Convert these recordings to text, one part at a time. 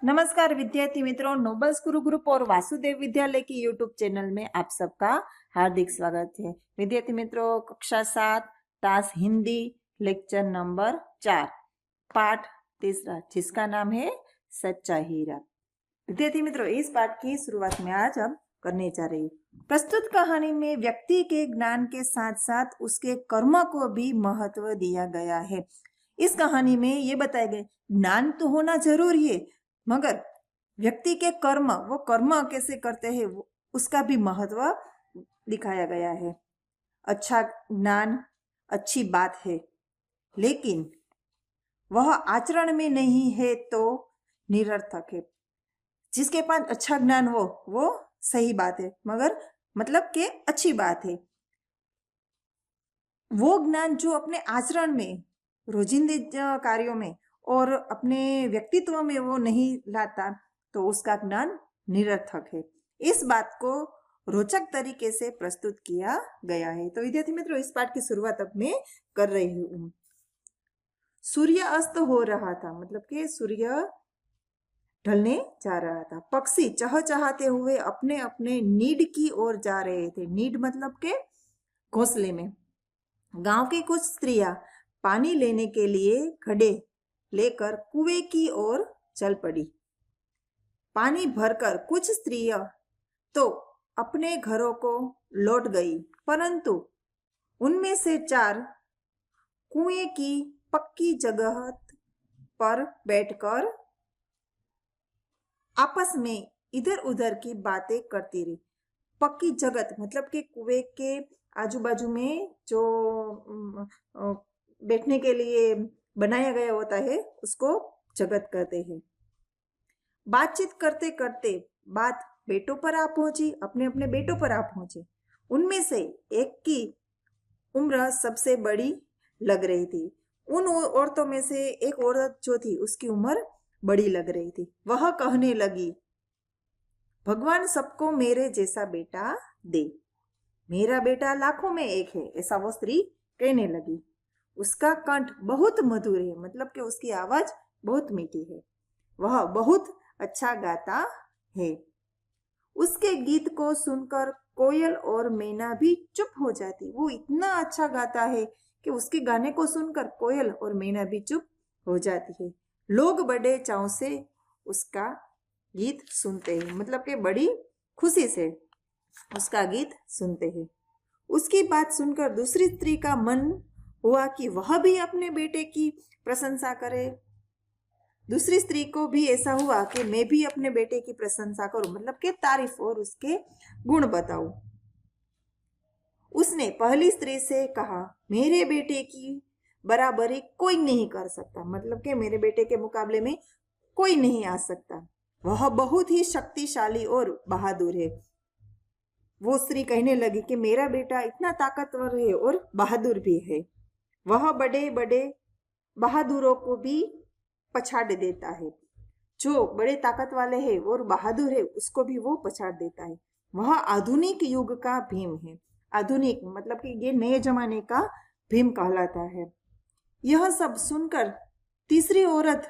नमस्कार विद्यार्थी मित्रों, नोबल्स गुरु ग्रुप और वासुदेव विद्यालय की यूट्यूब चैनल में आप सबका हार्दिक स्वागत है। विद्यार्थी मित्रों, कक्षा 7 तास हिंदी लेक्चर नंबर 4 पाठ 3 जिसका नाम है सच्चा हीरा। विद्यार्थी मित्रों, इस पाठ की शुरुआत में आज हम करने जा रही हूँ। प्रस्तुत कहानी में व्यक्ति के ज्ञान के साथ साथ उसके कर्म को भी महत्व दिया गया है। इस कहानी में ये बताया गया ज्ञान तो होना जरूरी है, मगर व्यक्ति के कर्म, वो कर्म कैसे करते हैं उसका भी महत्व दिखाया गया है। अच्छा ज्ञान अच्छी बात है, लेकिन वह आचरण में नहीं है तो निरर्थक है। जिसके पास अच्छा ज्ञान हो वो सही बात है, मगर मतलब कि अच्छी बात है। वो ज्ञान जो अपने आचरण में, रोजिंदे कार्यों में और अपने व्यक्तित्व में वो नहीं लाता तो उसका ज्ञान निरर्थक है। इस बात को रोचक तरीके से प्रस्तुत किया गया है। तो विद्यार्थी मित्रों, इस पाठ की शुरुआत अब मैं कर रही हूँ। सूर्य अस्त हो रहा था, मतलब कि सूर्य ढलने जा रहा था। पक्षी चहचहाते हुए अपने अपने नीड की ओर जा रहे थे। नीड मतलब के घोंसले में। गांव की कुछ स्त्रियां पानी लेने के लिए खड़े लेकर कुएं की ओर चल पड़ी। पानी भरकर कुछ स्त्रियां तो अपने घरों को लौट गई, परंतु उनमें से 4 कुएं की पक्की जगह पर बैठकर आपस में इधर उधर की बातें करती रही। पक्की जगत मतलब कि कुएं के आजू बाजू में जो बैठने के लिए बनाया गया होता है उसको जगत कहते हैं। बातचीत करते करते बात बेटों पर आ पहुंची, अपने अपने बेटों पर आ पहुंची। उनमें से एक की उम्र सबसे बड़ी लग रही थी। उन औरतों में से एक औरत जो थी उसकी उम्र बड़ी लग रही थी। वह कहने लगी, भगवान सबको मेरे जैसा बेटा दे। मेरा बेटा लाखों में एक है, ऐसा वो स्त्री कहने लगी। उसका कंठ बहुत मधुर है, मतलब कि उसकी आवाज बहुत मीठी है। वह बहुत अच्छा गाता है। उसके गीत को सुनकर कोयल और मैना भी चुप हो जाती। वो इतना अच्छा गाता है कि उसके गाने को सुनकर कोयल और मैना भी चुप हो जाती है। लोग बड़े चाव से उसका गीत सुनते हैं, मतलब कि बड़ी खुशी से उसका गीत सुनते हैं। उसकी बात सुनकर दूसरी स्त्री का मन हुआ कि वह भी अपने बेटे की प्रशंसा करे। दूसरी स्त्री को भी ऐसा हुआ कि मैं भी अपने बेटे की प्रशंसा करूं, मतलब कि तारीफ और उसके गुण बताऊं। उसने पहली स्त्री से कहा, मेरे बेटे की बराबरी कोई नहीं कर सकता, मतलब कि मेरे बेटे के मुकाबले में कोई नहीं आ सकता। वह बहुत ही शक्तिशाली और बहादुर है। वो स्त्री कहने लगी कि मेरा बेटा इतना ताकतवर है और बहादुर भी है। वह बड़े बड़े बहादुरों को भी पछाड़ देता है। जो बड़े ताकत वाले हैं और बहादुर है उसको भी वो पछाड़ देता है। वह आधुनिक युग का भीम है। आधुनिक मतलब कि ये नए जमाने का भीम कहलाता है। यह सब सुनकर तीसरी औरत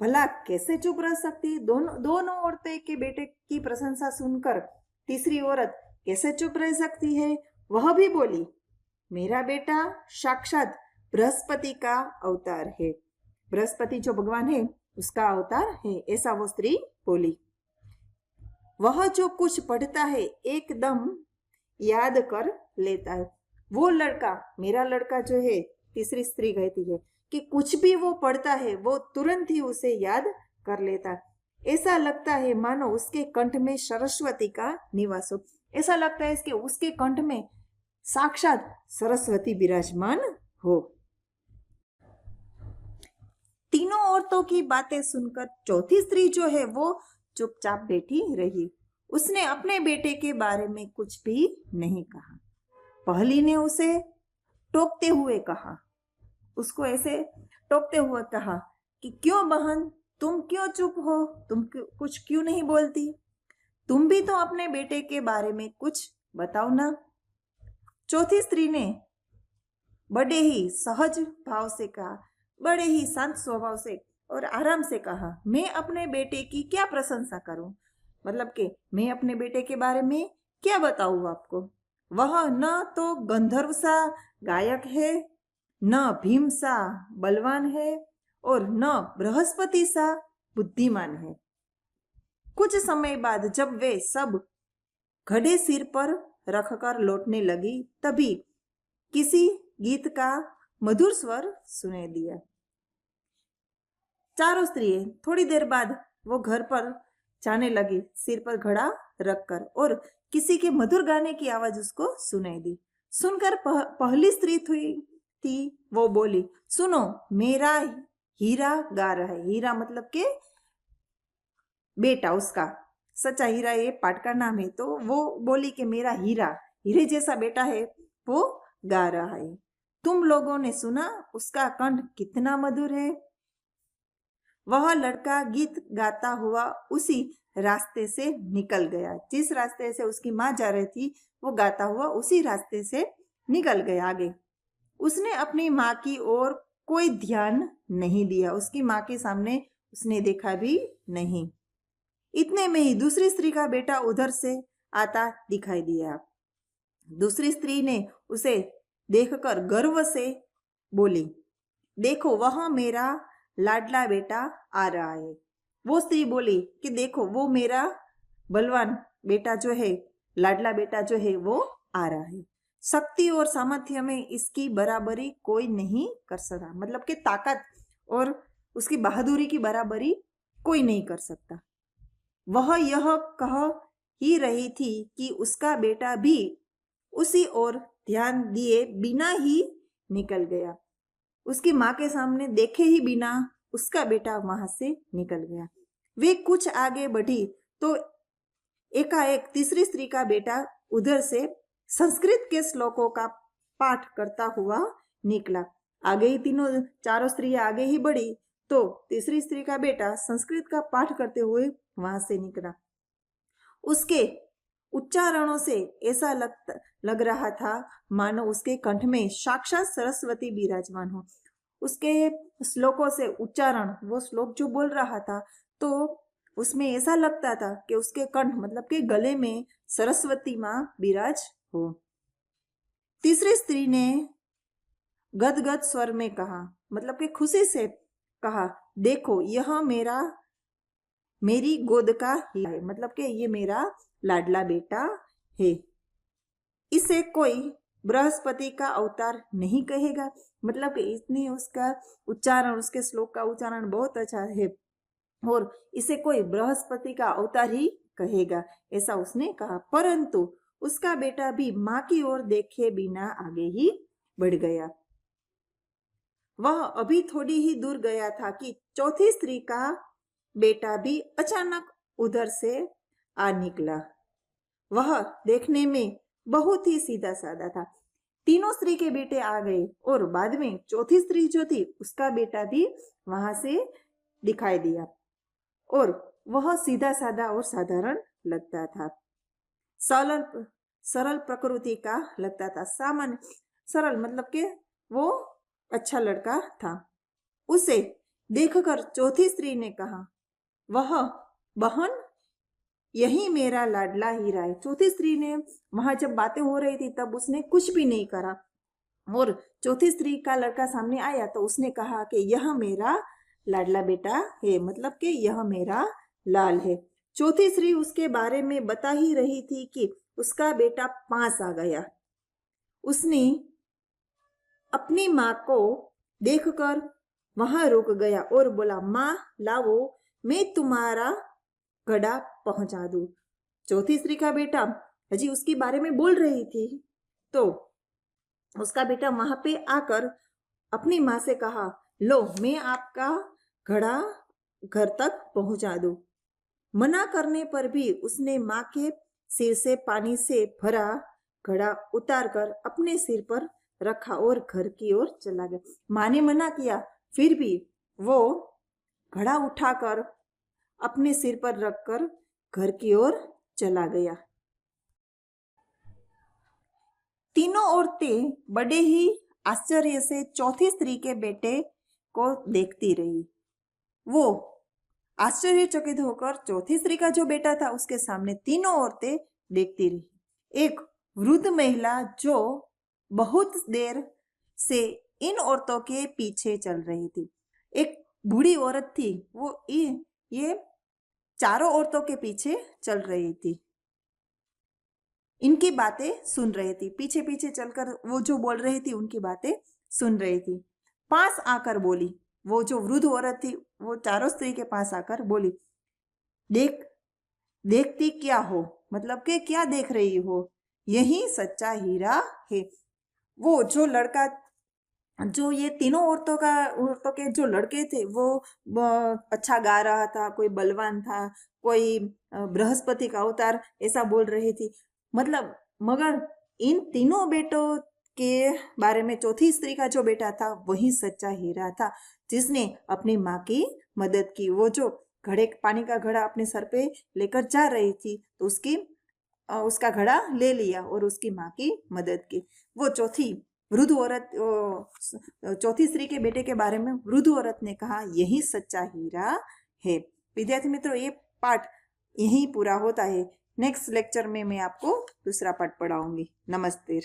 भला कैसे चुप रह सकती? दोनों औरतें के बेटे की प्रशंसा सुनकर तीसरी औरत कैसे चुप रह सकती है? वह भी बोली, मेरा बेटा साक्षात बृहस्पति का अवतार है। बृहस्पति जो भगवान है उसका अवतार है, ऐसा वो स्त्री बोली। वह जो कुछ पढ़ता है एकदम याद कर लेता है। वो लड़का, मेरा लड़का जो है, तीसरी स्त्री कहती है कि कुछ भी वो पढ़ता है वो तुरंत ही उसे याद कर लेता है। ऐसा लगता है मानो उसके कंठ में सरस्वती का निवास हो। ऐसा लगता है कि उसके कंठ में साक्षात सरस्वती विराजमान हो। तीनों औरतों की बातें सुनकर चौथी स्त्री जो है वो चुपचाप बैठी रही। उसने अपने बेटे के बारे में कुछ भी नहीं कहा। पहली ने उसे टोकते हुए कहा, उसको ऐसे टोकते हुए कहा कि क्यों बहन, तुम क्यों चुप हो? तुम कुछ क्यों नहीं बोलती? तुम भी तो अपने बेटे के बारे में कुछ बताओ ना। चौथी स्त्री ने बड़े ही सहज भाव से कहा, बड़े ही शांत स्वभाव से और आराम से कहा, मैं अपने बेटे की क्या प्रशंसा करूं, मतलब कि मैं अपने बेटे के बारे में क्या बताऊं आपको। वह न तो गंधर्व सा गायक है, न भीम सा बलवान है, और न बृहस्पति सा बुद्धिमान है। कुछ समय बाद जब वे सब घड़े सिर पर रखकर लौटने लगी, तभी किसी गीत का मधुर स्वर सुनाई दिया। चारों स्त्रियां थोड़ी देर बाद वो घर पर जाने लगी, सिर पर घड़ा रखकर, और किसी के मधुर गाने की आवाज उसको सुनाई दी। सुनकर पहली स्त्री थी वो बोली, सुनो, मेरा हीरा गा रहा है। हीरा मतलब के बेटा, उसका सच्चा हीरा ये पाठ का नाम है। तो वो बोली कि मेरा हीरा, हीरे जैसा बेटा है, वो गा रहा है। तुम लोगों ने सुना उसका कंठ कितना मधुर है। वह लड़का गीत गाता हुआ उसी रास्ते से निकल गया। जिस रास्ते से उसकी माँ जा रही थी, वो गाता हुआ उसी रास्ते से निकल गया आगे। उसने अपनी माँ की ओर कोई ध्यान नहीं दिया, उसकी माँ के सामने उसने देखा भी नहीं। इतने में ही दूसरी स्त्री का बेटा उधर से आता दिखाई दिया। दूसरी स्त्री ने उसे देखकर गर्व से बोली, देखो, वह मेरा लाडला बेटा आ रहा है। वो स्त्री बोली कि देखो, वो मेरा बलवान बेटा जो है, लाडला बेटा जो है, वो आ रहा है। शक्ति और सामर्थ्य में इसकी बराबरी कोई नहीं कर सकता, मतलब कि ताकत और उसकी बहादुरी की बराबरी कोई नहीं कर सकता। वह यह कह ही रही थी कि उसका बेटा भी उसी ओर ध्यान दिए बिना ही निकल गया। उसकी माँ के सामने देखे ही बिना उसका बेटा वहां से निकल गया। वे कुछ आगे बढ़ी तो एकाएक तीसरी स्त्री का बेटा उधर से संस्कृत के श्लोकों का पाठ करता हुआ निकला। आगे ही चारों स्त्रियां आगे ही बढ़ी तो तीसरी स्त्री का बेटा संस्कृत का पाठ करते हुए वहां से निकला। उसके उच्चारणों से ऐसा लग रहा था मानो उसके कंठ में साक्षात सरस्वती विराजमान हो। उसके श्लोकों से उच्चारण, वो श्लोक जो बोल रहा था, तो उसमें ऐसा लगता था कि उसके कंठ मतलब के गले में सरस्वती माँ विराज हो। तीसरी स्त्री ने गदगद स्वर में कहा, मतलब कि खुशी से कहा, देखो, यह मेरी गोद का ही है, मतलब कि ये मेरा लाडला बेटा है। इसे कोई बृहस्पति का अवतार नहीं कहेगा, मतलब कि इतनी उसका उच्चारण, उसके श्लोक का उच्चारण बहुत अच्छा है, और इसे कोई बृहस्पति का अवतार ही कहेगा, ऐसा उसने कहा। परंतु उसका बेटा भी माँ की ओर देखे बिना आगे ही बढ़ गया। वह अभी थोड़ी ही दूर गया था कि चौथी स्त्री का बेटा भी अचानक उधर से आ निकला। वह देखने में बहुत ही सीधा साधा था। तीनों स्त्री के बेटे आ गए और बाद में चौथी स्त्री जो थी उसका बेटा भी वहां से दिखाई दिया, और वह सीधा साधा और साधारण लगता था। सरल प्रकृति का लगता था, सामान्य सरल, मतलब कि वो अच्छा लड़का था। उसे देखकर चौथी स्त्री ने कहा, वह बहन, यही मेरा लाडला हीरा है। चौथी स्त्री ने वहां जब बातें हो रही थी तब उसने कुछ भी नहीं करा, और चौथी स्त्री का लड़का सामने आया तो उसने कहा कि यह मेरा लाडला बेटा है, मतलब कि यह मेरा लाल है। चौथी स्त्री उसके बारे में बता ही रही थी कि उसका बेटा पास आ गया। उसने अपनी माँ को देखकर वहां रुक गया और बोला, माँ लाओ, मैं तुम्हारा घड़ा पहुंचा दूं। चौथी स्त्री का बेटा हजी उसके बारे में बोल रही थी तो उसका बेटा वहां पे आकर अपनी माँ से कहा, लो, मैं आपका घड़ा घर तक पहुंचा दूं। मना करने पर भी उसने माँ के सिर से पानी से भरा घड़ा उतारकर अपने सिर पर रखा और घर की ओर चला गया। माँ ने मना किया, फिर भी वो घड़ा उठाकर अपने सिर पर रखकर घर की ओर चला गया। तीनों औरतें बड़े ही आश्चर्य से चौथी स्त्री के बेटे को देखती रही। वो आश्चर्यचकित होकर चौथी स्त्री का जो बेटा था उसके सामने तीनों औरतें देखती रही। एक वृद्ध महिला जो बहुत देर से इन औरतों के पीछे चल रही थी, एक बूढ़ी औरत थी, वो ये चारों औरतों के पीछे चल रही थी, इनकी बातें सुन रही थी, पीछे पीछे चलकर वो जो बोल रही थी उनकी बातें सुन रही थी। पास आकर बोली, वो जो वृद्ध औरत थी वो चारों स्त्री के पास आकर बोली, देखती क्या हो, मतलब कि क्या देख रही हो, यही सच्चा हीरा है। वो जो लड़का, जो ये तीनों औरतों के जो लड़के थे वो अच्छा गा रहा था, कोई बलवान था, कोई बृहस्पति का अवतार ऐसा बोल रही थी, मतलब मगर इन तीनों बेटों के बारे में चौथी स्त्री का जो बेटा था वही सच्चा हीरा था, जिसने अपनी माँ की मदद की। वो जो पानी का घड़ा अपने सर पे लेकर जा रही थी तो उसका घड़ा ले लिया और उसकी माँ की मदद की। वो वृद्ध औरत, चौथी स्त्री के बेटे के बारे में वृद्ध औरत ने कहा, यही सच्चा हीरा है। विद्यार्थी मित्रों, ये पाठ यहीं पूरा होता है। नेक्स्ट लेक्चर में मैं आपको दूसरा पाठ पढ़ाऊंगी। नमस्ते।